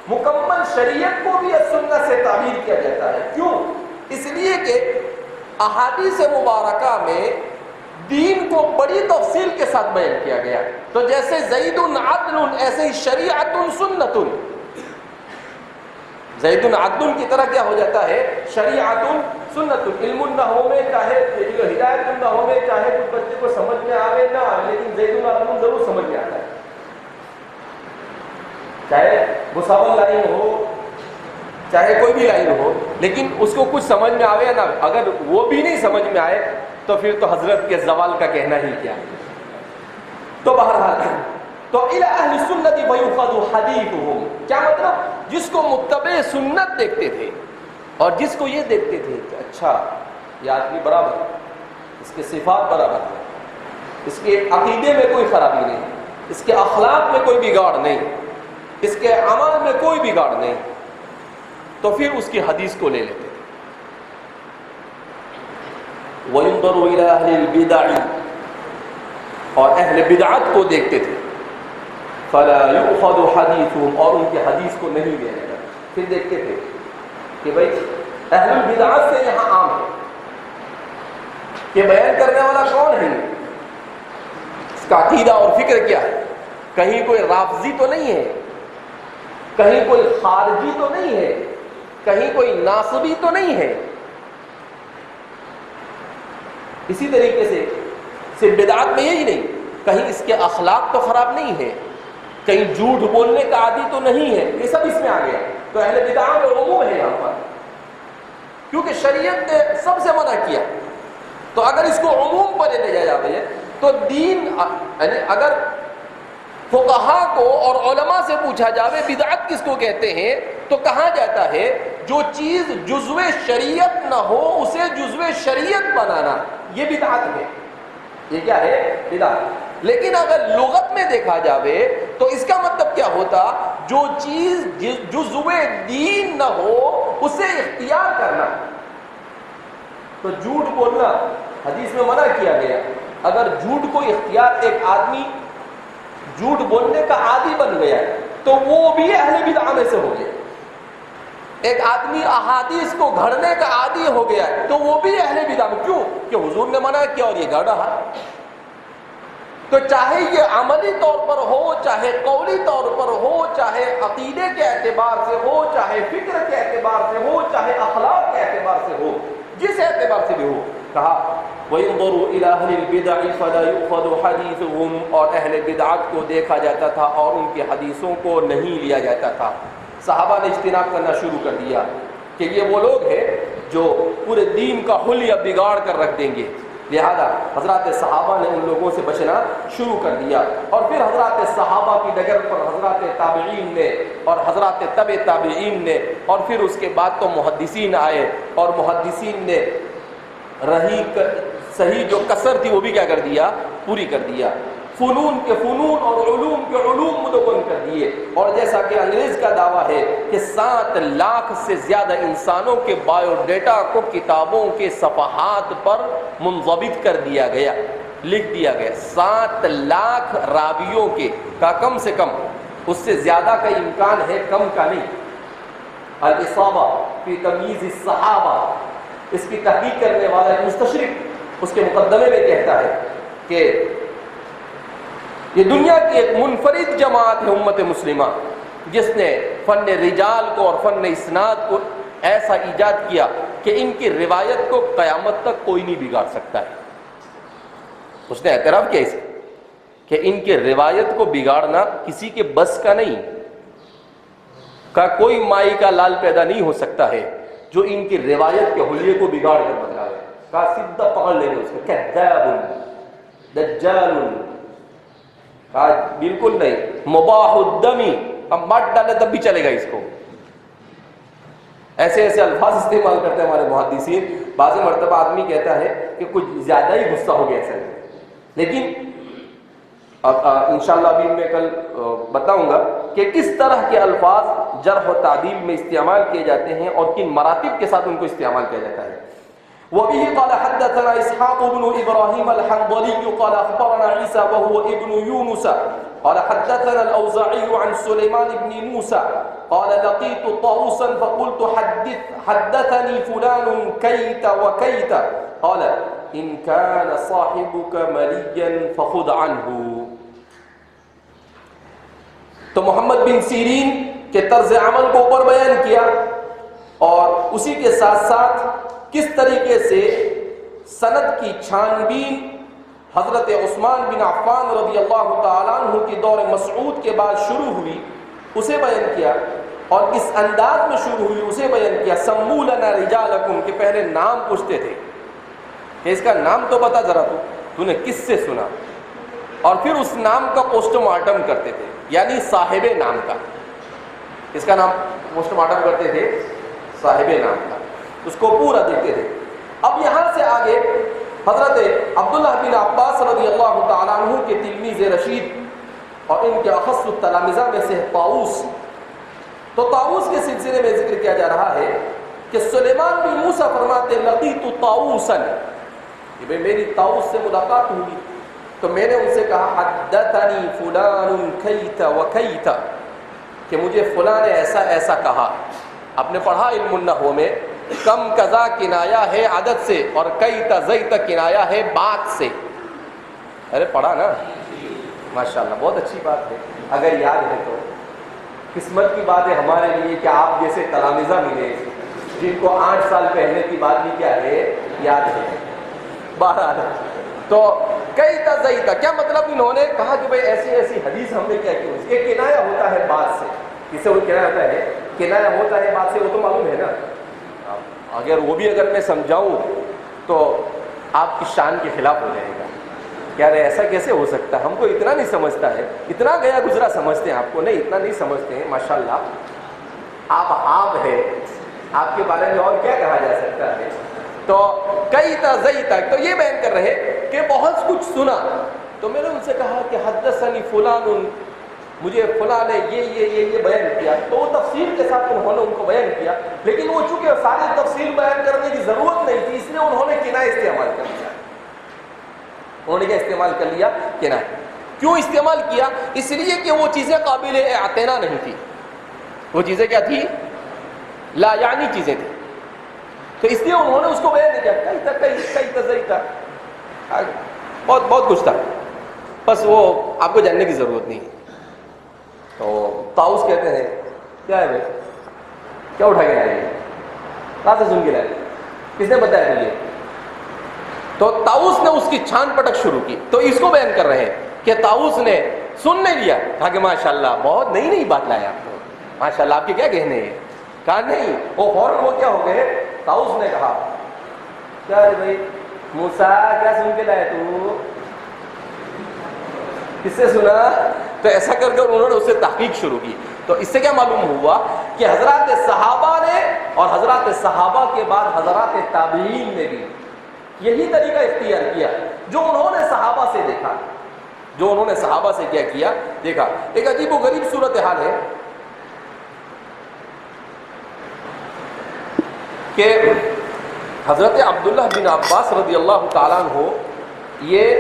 مکمل شریعت کو بھی السنہ سے تعبیر کیا جاتا ہے. کیوں؟ اس لیے کہ احادیث مبارکہ میں دین کو بڑی تفصیل کے ساتھ بیان کیا گیا. تو جیسے زید عدل، ایسے ہی شریعت سنت. زید عدل کی طرح کیا ہو جاتا ہے؟ شریعت سنت. علم نہ ہو میں چاہے ہدایت نہ ہو میں چاہے کچھ بچے کو سمجھ میں آوے نہ آوے، لیکن زید عدل ضرور سمجھ میں آتا ہے. چاہے مساول لائن ہو، چاہے کوئی بھی لائن ہو، لیکن اس کو کچھ سمجھ میں آوے یا نہ آوے. اگر وہ بھی نہیں سمجھ میں آئے تو پھر تو حضرت کے زوال کا کہنا ہی کیا. تو بہرحال تو الی اہل سنت فیؤخذ حدیثہم، کیا مطلب؟ جس کو متبع سنت دیکھتے تھے اور جس کو یہ دیکھتے تھے کہ اچھا یہ آدمی برابر، اس کے صفات برابر ہے، اس کے عقیدے میں کوئی خرابی نہیں، اس کے اخلاق میں کوئی بگاڑ نہیں، اس کے عمل میں کوئی بگاڑ نہیں، تو پھر اس کی حدیث کو لے لیتے تھے. وَيُنْظَرُ إِلَىٰ أَهْلِ الْبِدَعِ، اور اہل بدعت کو دیکھتے تھے، فَلَا يُؤْخَذُ حَدِيثُهُمْ، اور ان کی حدیث کو نہیں لیا جاتا۔ پھر دیکھتے تھے کہ بھائی اہل البدعت سے یہاں عام ہے کہ بیان کرنے والا کون ہے، اس کا عقیدہ اور فکر کیا ہے، کہیں کوئی رافضی تو نہیں ہے، کہیں کوئی خارجی تو نہیں ہے، کہیں کوئی ناصبی تو نہیں ہے۔ اسی طریقے سے صرف بدعات میں یہی نہیں، کہیں اس کے اخلاق تو خراب نہیں ہے، کہیں جھوٹ بولنے کا عادی تو نہیں ہے، یہ سب اس میں آ گیا۔ تو اہل بدعات کا عموم ہے یہاں پر، کیونکہ شریعت نے سب سے منع کیا۔ تو اگر اس کو عموم پر لے جایا جائے تو دین، یعنی اگر فقہا کو اور علماء سے پوچھا جاوے بدعت کس کو کہتے ہیں تو کہا جاتا ہے جو چیز جزو شریعت نہ ہو اسے جزو شریعت بنانا، یہ بدعت ہے۔ یہ کیا ہے؟ بدعت۔ لیکن اگر لغت میں دیکھا جاوے تو اس کا مطلب کیا ہوتا؟ جو چیز جزو دین نہ ہو اسے اختیار کرنا۔ تو جھوٹ بولنا حدیث میں منع کیا گیا۔ اگر جھوٹ کو اختیار، ایک آدمی جھوٹ بولنے کا عادی بن گیا تو وہ بھی اہل بدعہ میں سے ہو گیا۔ ایک آدمی احادیث کو گھڑنے کا عادی ہو گیا تو وہ بھی اہل بدعہ میں۔ کیوں؟ کہ حضور نے منع کیا اور یہ گھڑ رہا۔ تو چاہے یہ عملی طور پر ہو، چاہے قولی طور پر ہو، چاہے عقیدے کے اعتبار سے ہو، چاہے فکر کے اعتبار سے ہو، چاہے اخلاق کے اعتبار سے ہو، جس اعتبار سے بھی ہو، کہا وَيُنْظَرُ إِلَىٰ أَهْلِ الْبِدَعِ فَلَا يُؤْخَذُ حَدِيثُهُمْ، اور اہل بدعات کو دیکھا جاتا تھا اور ان کی حدیثوں کو نہیں لیا جاتا تھا۔ صحابہ نے اجتناب کرنا شروع کر دیا کہ یہ وہ لوگ ہیں جو پورے دین کا حلیہ بگاڑ کر رکھ دیں گے، لہذا حضرات صحابہ نے ان لوگوں سے بچنا شروع کر دیا۔ اور پھر حضرات صحابہ کی ڈگر پر حضرات تابعین نے اور حضرات تبع تابعین نے، اور پھر اس کے بعد تو محدثین آئے، اور محدثین نے رہی صحیح جو کسر تھی وہ بھی کیا کر دیا؟ پوری کر دیا۔ فنون کے فنون اور علوم کے علوم مدون کر دیے۔ اور جیسا کہ انگریز کا دعویٰ ہے کہ 7 لاکھ سے زیادہ انسانوں کے بایو ڈیٹا کو کتابوں کے صفحات پر منضبط کر دیا گیا، لکھ دیا گیا۔ 7 لاکھ راویوں کے کا کم سے کم، اس سے زیادہ کا امکان ہے، کم کا نہیں۔ الاصابہ فی تمییز الصحابہ، اس کی تحقیق کرنے والا ایک مستشرق اس کے مقدمے میں کہتا ہے کہ یہ دنیا کی ایک منفرد جماعت ہے امت مسلمہ جس نے فن رجال کو اور فن اسناد کو ایسا ایجاد کیا کہ ان کی روایت کو قیامت تک کوئی نہیں بگاڑ سکتا ہے۔ اس نے اعتراف کیا اسے کہ ان کی روایت کو بگاڑنا کسی کے بس کا نہیں، کا کوئی مائی کا لال پیدا نہیں ہو سکتا ہے جو ان کی روایت کے حلیے کو بگاڑ کر بتائے۔ کہا سیدھا پکڑ لیں گے اس کو، کذاب دجال، کہا بالکل نہیں، مباح الدمی، اب مٹ ڈالے تب بھی چلے گا اس کو۔ ایسے ایسے الفاظ استعمال کرتے ہیں ہمارے محدثین۔ بعض مرتبہ آدمی کہتا ہے کہ کچھ زیادہ ہی غصہ ہو گیا ایسا، لیکن انشاءاللہ ابھی میں کل بتاؤں گا کہ کس طرح کے الفاظ جرح و تعدیل میں استعمال کیے جاتے ہیں اور کن مراتب کے ساتھ ان کو استعمال کیا جاتا ہے۔ وبه قال حدثنا اسحاق بن ابراهيم الحنظلي قال اخبرنا عيسى وهو ابن يونس قال حدثنا الاوزاعي عن سليمان بن موسى قال لقيت طاووسا فقلت حدثني فلان كيت وكيت قال ان كان صاحبك مليا فخذ عنه۔ تو محمد بن سیرین کے طرز عمل کو اوپر بیان کیا اور اسی کے ساتھ ساتھ کس طریقے سے سند کی چھانبین حضرت عثمان بن عفان رضی اللہ تعالیٰ عنہ کی دور مسعود کے بعد شروع ہوئی اسے بیان کیا، اور کس انداز میں شروع ہوئی اسے بیان کیا۔ سموا لنا رجالکم، کہ پہلے نام پوچھتے تھے کہ اس کا نام تو بتا ذرا، تو نے کس سے سنا، اور پھر اس نام کا پوسٹ مارٹم کرتے تھے، یعنی صاحب نام کا، اس کا نام پوسٹ مارٹم کرتے تھے صاحب نام کا، اس کو پورا دیکھتے تھے۔ اب یہاں سے آگے حضرت عبداللہ بن عباس رضی اللہ تعالیٰ عنہ کے تلمیذ رشید اور ان کے اخص التلامذہ میں سے طاووس، تو طاووس کے سلسلے میں ذکر کیا جا رہا ہے کہ سلیمان بن موسیٰ فرماتے لقیت طاووسا، کہ بھئی میری طاؤس سے ملاقات ہوئی تو میں نے ان سے کہا حدثنی فلان کیت و کیت، کہ مجھے فلاں نے ایسا ایسا کہا. آپ نے پڑھا علم النحو میں کم کذا کنایا ہے عدد سے اور کیت زیت کنایا ہے بات سے. ارے پڑھا نا، ماشاءاللہ بہت اچھی بات ہے. اگر یاد ہے تو قسمت کی بات ہے ہمارے لیے کہ آپ جیسے تلامذہ ملے جن کو 8 سال پہلے کی بات بھی کیا ہے یاد ہے. بہرحال تو کئی تزئیتا کیا مطلب انہوں نے کہا کہ بھئی ایسی ایسی حدیث ہم نے کیا کی. یہ کنایا ہوتا ہے بات سے. کس سے وہ کنایا ہوتا ہے؟ کنایا ہوتا ہے بات سے. وہ تو معلوم ہے نا. اگر وہ بھی اگر میں سمجھاؤں تو آپ کی شان کے خلاف ہو جائے گا. کیا رہے ایسا کیسے ہو سکتا ہے؟ ہم کو اتنا نہیں سمجھتا ہے، اتنا گیا گزرا سمجھتے ہیں آپ کو. نہیں، اتنا نہیں سمجھتے ہیں. ماشاءاللہ آپ ہے، آپ کے بارے میں اور کیا کہا جا سکتا ہے. تو کئی تزئی تک تو یہ بیان کر رہے کہ بہت کچھ سنا. تو میں نے ان سے کہا کہ حدثنی فلان، مجھے فلاں نے یہ بیان کیا. تو وہ تفصیل کے ساتھ انہوں نے ان کو بیان کیا، لیکن وہ چونکہ ساری تفصیل بیان کرنے کی ضرورت نہیں تھی اس لیے انہوں نے کنایہ استعمال کر لیا. انہوں نے کیا استعمال کر لیا؟ کنایہ. کیوں استعمال کیا؟ اس لیے کہ وہ چیزیں قابل اعتنا نہیں تھی. وہ چیزیں کیا تھی؟ لا یعنی چیزیں تھیں. تو اس لیے انہوں نے اس کو بیان نہیں کیا. کئی تزئیتا بہت کچھ تھا، بس وہ آپ کو جاننے کی ضرورت نہیں ہے. تو طاؤس کہتے ہیں کیا ہے بھائی، کیا اٹھا کے لائے؟ کہاں سے سن کے لائے؟ کس نے بتایا تجھے؟ تو طاؤس نے اس کی چھان پٹک شروع کی. تو اس کو بیان کر رہے ہیں کہ طاؤس نے سن نہیں لیا، کہا کہ ماشاءاللہ بہت نئی بات لائے آپ کو، ماشاءاللہ آپ کے کیا کہنے ہیں. کہا نہیں. وہ فوراً وہ کیا ہو گئے، طاؤس نے کہا کیا ہے بھائی موسیٰ کیا سن کے لائے تو؟ کس سے سنا؟ تو ایسا کر کے انہوں نے اس سے تحقیق شروع کی. تو اس سے کیا معلوم ہوا کہ حضرات صحابہ نے اور حضرات صحابہ کے بعد حضرات تابعین نے بھی یہی طریقہ اختیار کیا جو انہوں نے صحابہ سے دیکھا، جو انہوں نے صحابہ سے کیا کیا دیکھا. ایک عجیب و غریب صورتحال ہے کہ حضرت عبداللہ بن عباس رضی اللہ تعالیٰ عنہ یہ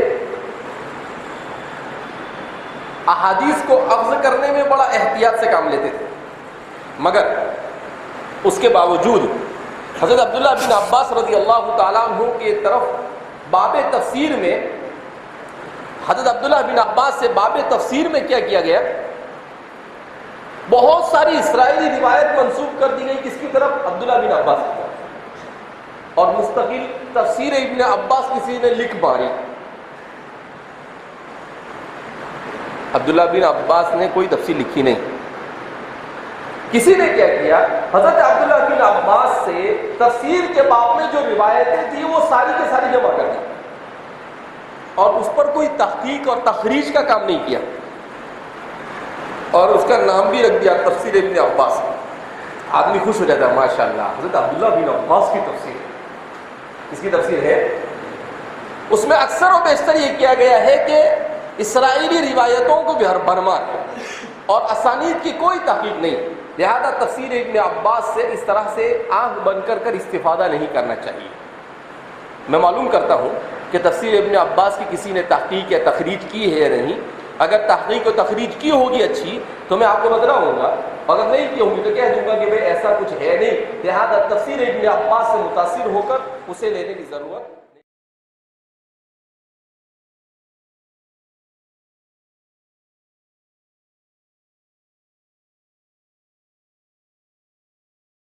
احادیث کو اخذ کرنے میں بڑا احتیاط سے کام لیتے تھے، مگر اس کے باوجود حضرت عبداللہ بن عباس رضی اللہ تعالیٰ عنہ کی طرف باب تفسیر میں حضرت عبداللہ بن عباس سے باب تفسیر میں کیا کیا گیا، بہت ساری اسرائیلی روایت منسوب کر دی گئی کس کی طرف؟ عبداللہ بن عباس کی طرف. اور مستقل تفسیر ابن عباس کسی نے لکھ ماری. عبداللہ بن عباس نے کوئی تفسیر لکھی نہیں. کسی نے کیا کیا، حضرت عبداللہ بن عباس سے تفسیر کے باب میں جو روایتیں تھیں وہ ساری کے ساری جمع کر دی اور اس پر کوئی تحقیق اور تخریج کا کام نہیں کیا اور اس کا نام بھی رکھ دیا تفسیر ابن عباس. آدمی خوش ہو جاتا ہے ماشاءاللہ حضرت عبداللہ بن عباس کی تفسیر. اس کی تفسیر ہے، اس میں اکثر و بیشتر یہ کیا گیا ہے کہ اسرائیلی روایتوں کو بھرمار اور اسانید کی کوئی تحقیق نہیں. لہذا تفسیر ابن عباس سے اس طرح سے آنکھ بند کر استفادہ نہیں کرنا چاہیے. میں معلوم کرتا ہوں کہ تفسیر ابن عباس کی کسی نے تحقیق یا تخریج کی ہے یا نہیں. اگر تحقیق و تخریج کی ہوگی اچھی تو میں آپ کو بتلاؤں گا، اگر نہیں کی ہوگی تو کہہ دوں گا کہ بھئی ایسا کچھ ہے نہیں. لہذا تفسیر ابن عباس سے متاثر ہو کر اسے لینے کی ضرورت